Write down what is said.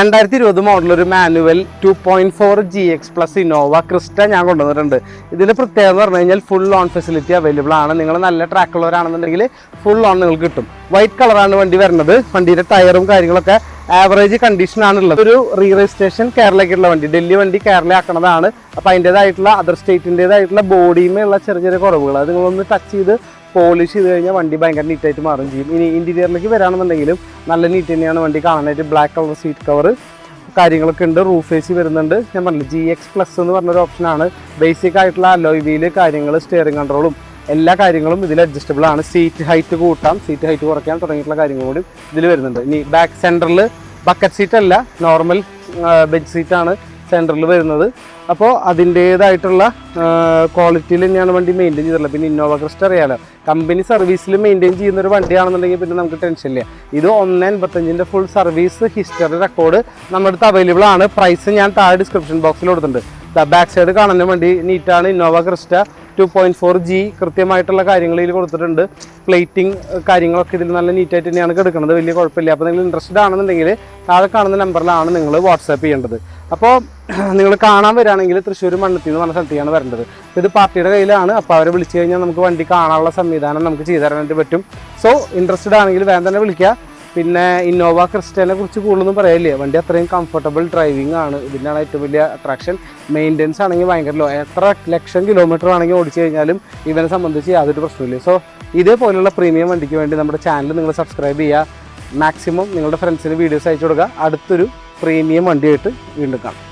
2020 model ഒരു manual 2.4 GX plus Innova Crysta ഞാൻ കൊണ്ടുവന്നിട്ടുണ്ട്. ഇതിൻ്റെ പ്രത്യേകത എന്ന് പറഞ്ഞു കഴിഞ്ഞാൽ ഫുൾ ഓൺ ഫെസിലിറ്റി അവൈലബിൾ ആണ്. നിങ്ങൾ നല്ല ട്രാക്കുള്ളവരാണെന്നുണ്ടെങ്കിൽ ഫുൾ ഓൺ നിങ്ങൾക്ക് കിട്ടും. വൈറ്റ് കളറാണ് വണ്ടി വരുന്നത്. വണ്ടിയുടെ ടയറും കാര്യങ്ങളൊക്കെ ആവറേജ് കണ്ടീഷനാണുള്ളത്. ഒരു റീ രജിസ്ട്രേഷൻ കേരളയ്ക്കുള്ള വണ്ടി, ഡൽഹി വണ്ടി കേരള ആക്കണതാണ്. അപ്പോൾ അതിൻ്റേതായിട്ടുള്ള അതർ സ്റ്റേറ്റിൻ്റേതായിട്ടുള്ള ബോഡിയുമേയുള്ള ചെറിയ ചെറിയ കുറവുകൾ അത് നിങ്ങളൊന്ന് ടച്ച് ചെയ്ത് പോളിഷ് ചെയ്ത് കഴിഞ്ഞാൽ വണ്ടി ഭയങ്കര നീറ്റായിട്ട് മാറും ചെയ്യും. ഇനി ഇൻറ്റീരിയറിലേക്ക് വരാണെന്നുണ്ടെങ്കിലും നല്ല നീറ്റ് തന്നെയാണ് വണ്ടി കാണാനായിട്ട്. ബ്ലാക്ക് കളർ സീറ്റ് കവർ കാര്യങ്ങളൊക്കെ ഉണ്ട്. റൂഫ് AC വരുന്നുണ്ട്. ഞാൻ പറഞ്ഞില്ല GX പ്ലസ് എന്ന് പറഞ്ഞൊരു ഓപ്ഷനാണ്. ബേസിക് ആയിട്ടുള്ള അലോയ് വീല് കാര്യങ്ങൾ, സ്റ്റിയറിംഗ് കൺട്രോളും എല്ലാ കാര്യങ്ങളും ഇതിൽ അഡ്ജസ്റ്റബിൾ ആണ്. സീറ്റ് ഹൈറ്റ് കൂട്ടാം, സീറ്റ് ഹൈറ്റ് കുറയ്ക്കാം തുടങ്ങിയിട്ടുള്ള കാര്യങ്ങൾ കൂടി ഇതിൽ വരുന്നുണ്ട്. ഇനി ബാക്ക് സെൻറ്ററിൽ ബക്കറ്റ് സീറ്റ് അല്ല, നോർമൽ ബെഞ്ച് സീറ്റാണ് സെൻറ്ററിൽ വരുന്നത്. അപ്പോൾ അതിൻ്റേതായിട്ടുള്ള ക്വാളിറ്റിയിൽ തന്നെയാണ് വണ്ടി മെയിൻറ്റെയിൻ ചെയ്തിട്ടുള്ളത്. പിന്നെ ഇന്നോവ ക്രിസ്റ്റ അറിയാലോ, കമ്പനി സർവീസിൽ മെയിൻറ്റെയിൻ ചെയ്യുന്ന ഒരു വണ്ടിയാണെന്നുണ്ടെങ്കിൽ പിന്നെ നമുക്ക് ടെൻഷൻ ഇല്ല. ഇത് 1.85 ഫുൾ സർവീസ് ഹിസ്റ്ററി റെക്കോർഡ് നമ്മുടെ അടുത്ത് അവൈലബിൾ ആണ്. പ്രൈസ് ഞാൻ താഴെ ഡിസ്ക്രിപ്ഷൻ ബോക്സിൽ കൊടുത്തിട്ടുണ്ട്. ബാക്ക് സൈഡ് കാണുന്ന വണ്ടി നീറ്റാണ്. ഇന്നോവ ക്രിസ്റ്റ 2.4G കൃത്യമായിട്ടുള്ള കാര്യങ്ങൾ ഇതിൽ കൊടുത്തിട്ടുണ്ട്. പ്ലേറ്റിംഗ് കാര്യങ്ങളൊക്കെ ഇതിൽ നല്ല നീറ്റായിട്ട് തന്നെയാണ് കിടക്കുന്നത്. വലിയ കുഴപ്പമില്ല. അപ്പോൾ നിങ്ങൾ ഇൻട്രസ്റ്റഡ് ആണെന്നുണ്ടെങ്കിൽ താഴെ കാണുന്ന നമ്പറിലാണ് നിങ്ങൾ വാട്സാപ്പ് ചെയ്യേണ്ടത്. അപ്പോൾ നിങ്ങൾ കാണാൻ വരികയാണെങ്കിൽ തൃശ്ശൂർ മണ്ണത്തിൽ നിന്ന് പറഞ്ഞ സ്ഥലത്തേക്കാണ് വരേണ്ടത്. ഇത് പാർട്ടിയുടെ കയ്യിലാണ്. അപ്പോൾ അവരെ വിളിച്ചു കഴിഞ്ഞാൽ നമുക്ക് വണ്ടി കാണാനുള്ള സംവിധാനം നമുക്ക് ചെയ്തു തരാനായിട്ട് പറ്റും. സോ ഇൻട്രസ്റ്റഡ് ആണെങ്കിൽ വേഗം തന്നെ വിളിക്കുക. പിന്നെ ഇന്നോവ ക്രിസ്റ്റേനെ കുറിച്ച് കൂടുതലൊന്നും പറയില്ലേ. വണ്ടി അത്രയും കംഫർട്ടബിൾ ഡ്രൈവിംഗ് ആണ്. ഇതിൻ്റെയാണ് ഏറ്റവും വലിയ അട്രാക്ഷൻ. മെയിൻ്റെനൻസ് ആണെങ്കിൽ ഭയങ്കര എത്ര ലക്ഷം കിലോമീറ്റർ ആണെങ്കിൽ ഓടിച്ചു കഴിഞ്ഞാലും ഇവനെ സംബന്ധിച്ച് യാതൊരു പ്രശ്നമില്ല. സോ ഇതേപോലെയുള്ള പ്രീമിയം വണ്ടിക്ക് വേണ്ടി നമ്മുടെ ചാനൽ നിങ്ങൾ സബ്സ്ക്രൈബ് ചെയ്യുക. മാക്സിമം നിങ്ങളുടെ ഫ്രണ്ട്സിന് വീഡിയോസ് അയച്ചു കൊടുക്കുക. അടുത്തൊരു പ്രീമിയം വണ്ടിയായിട്ട് വീണ്ടും കാണാം.